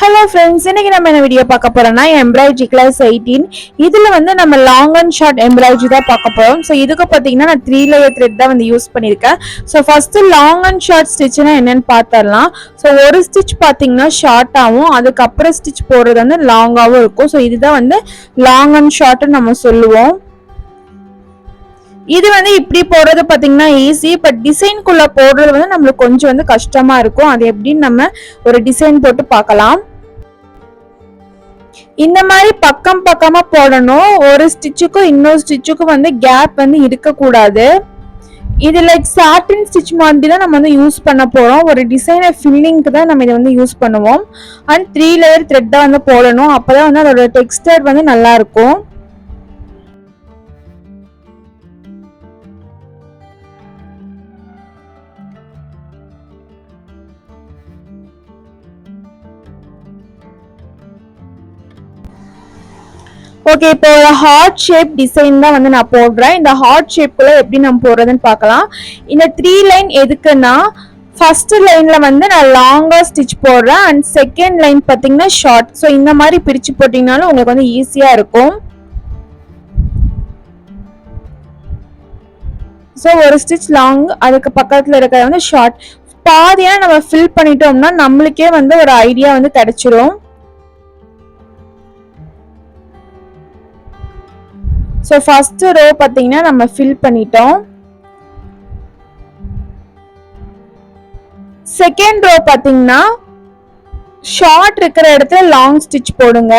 Hello friends, இன்னைக்கு நம்ம என்ன வீடியோ பார்க்க போறோம்னா எம்ப்ராய்டரி கிளாஸ் 18. இதுல வந்து நம்ம லாங் அண்ட் ஷார்ட் எம்ப்ராய்டரி தான் பார்க்க போறோம். ஸோ இதுக்கு பார்த்தீங்கன்னா நான் 3 லேயர் த்ரெட் தான் வந்து யூஸ் பண்ணியிருக்கேன். So first long and short ஸ்டிச்னா என்னன்னு பார்த்தரலாம். ஸோ ஒரு ஸ்டிச் பார்த்தீங்கன்னா ஷார்ட்டாகவும் அதுக்கப்புறம் ஸ்டிச் போடுறது வந்து லாங்காகவும் இருக்கும். ஸோ இதுதான் வந்து லாங் அண்ட் ஷார்ட்னு நம்ம சொல்லுவோம். இது வந்து இப்படி போடுறது பாத்தீங்கன்னா ஈஸி, பட் டிசைன்குள்ள போடுறது வந்து நம்மளுக்கு கொஞ்சம் வந்து கஷ்டமா இருக்கும். அது எப்படின்னு நம்ம ஒரு டிசைன் போட்டு பார்க்கலாம். இந்த மாதிரி பக்கம் பக்கமா போடணும். ஒரு ஸ்டிச்சுக்கும் இன்னொரு ஸ்டிச்சுக்கும் வந்து கேப் வந்து இருக்க கூடாது. இது லைக் சாட்டின் ஸ்டிச் மாதிரி தான் நம்ம வந்து யூஸ் பண்ண போறோம். ஒரு டிசைனர் ஃபில்லிங்க்கு தான் நம்ம இதை வந்து யூஸ் பண்ணுவோம். அண்ட் 3 லேயர் த்ரெட் தான் வந்து போடணும். அப்பதான் வந்து அதோட டெக்ஸ்டர் வந்து நல்லா இருக்கும். ஓகே, இப்போ ஒரு ஹார்ட் ஷேப் டிசைன் தான் வந்து நான் போடுறேன். இந்த ஹார்ட் ஷேப்குள்ள எப்படி நம்ம போடுறதுன்னு பார்க்கலாம். இந்த 3 லைன் எதுக்குன்னா, ஃபர்ஸ்ட் லைன்ல வந்து நான் லாங்கா ஸ்டிச் போடுறேன் அண்ட் செகண்ட் லைன் பார்த்தீங்கன்னா ஷார்ட். ஸோ இந்த மாதிரி பிரிச்சு போட்டீங்கனாலும் உங்களுக்கு வந்து ஈஸியா இருக்கும். ஸோ ஒரு ஸ்டிச் லாங், அதுக்கு பக்கத்துல இருக்கிறது வந்து ஷார்ட். பாதியா நம்ம ஃபில் பண்ணிட்டோம்னா நம்மளுக்கே வந்து ஒரு ஐடியா வந்து கிடைச்சிரும். ஸோ ஃபர்ஸ்ட் ரோ பார்த்தீங்கன்னா நம்ம ஃபில் பண்ணிட்டோம். செகண்ட் ரோ பார்த்தீங்கன்னா ஷார்ட் இருக்கிற இடத்துல லாங் ஸ்டிச் போடுங்க.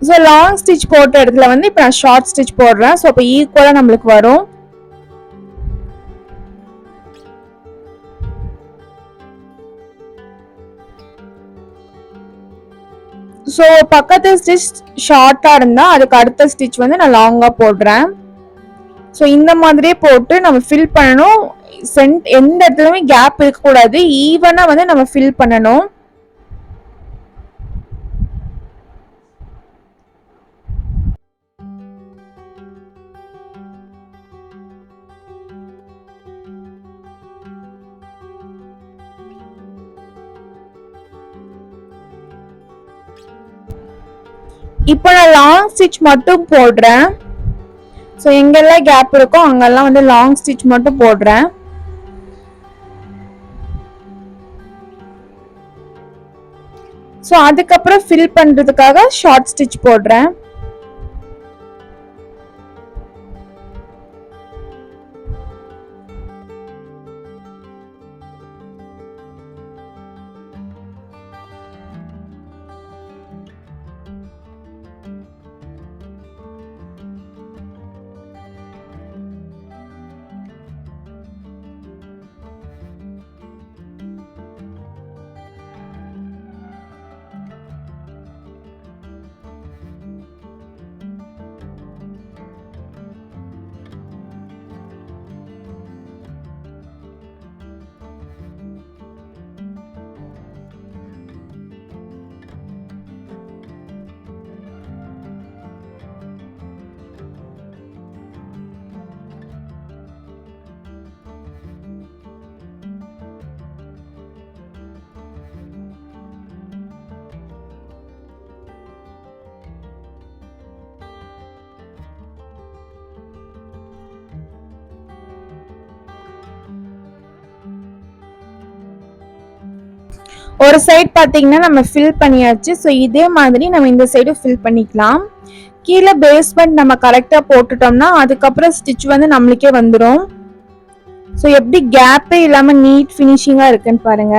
ஸோ லாங் ஸ்டிச் போட்ட இடத்துல வந்து இப்போ நான் ஷார்ட் ஸ்டிச் போடுறேன். ஸோ இப்போ ஈக்குவலாக நம்மளுக்கு வரும். ஸோ பக்கத்து ஸ்டிச் ஷார்ட்டாக இருந்தால் அதுக்கு அடுத்த ஸ்டிச் வந்து நான் லாங்காக போடுறேன். ஸோ இந்த மாதிரியே போட்டு நம்ம ஃபில் பண்ணணும். எந்த இடத்துலையுமே கேப் இருக்கக்கூடாது. ஈவனாக வந்து நம்ம ஃபில் பண்ணணும். இப்போ நான் லாங் ஸ்டிச் மட்டும் போடுறேன். ஸோ எங்கெல்லாம் கேப் இருக்கோ அங்கெல்லாம் வந்து லாங் ஸ்டிச் மட்டும் போடுறேன். ஸோ அதுக்கப்புறம் ஃபில் பண்றதுக்காக ஷார்ட் ஸ்டிச் போடுறேன். ஒரு சைடு பார்த்தீங்கன்னா நம்ம ஃபில் பண்ணியாச்சு. ஸோ இதே மாதிரி நம்ம இந்த சைடு ஃபில் பண்ணிக்கலாம். கீழே பேஸ்மெண்ட் நம்ம கரெக்டாக போட்டுட்டோம்னா அதுக்கப்புறம் ஸ்டிச் வந்து நம்மளுக்கே வந்துடும். ஸோ எப்படி கேப்பே இல்லாமல் நீட் ஃபினிஷிங்காக இருக்குன்னு பாருங்க.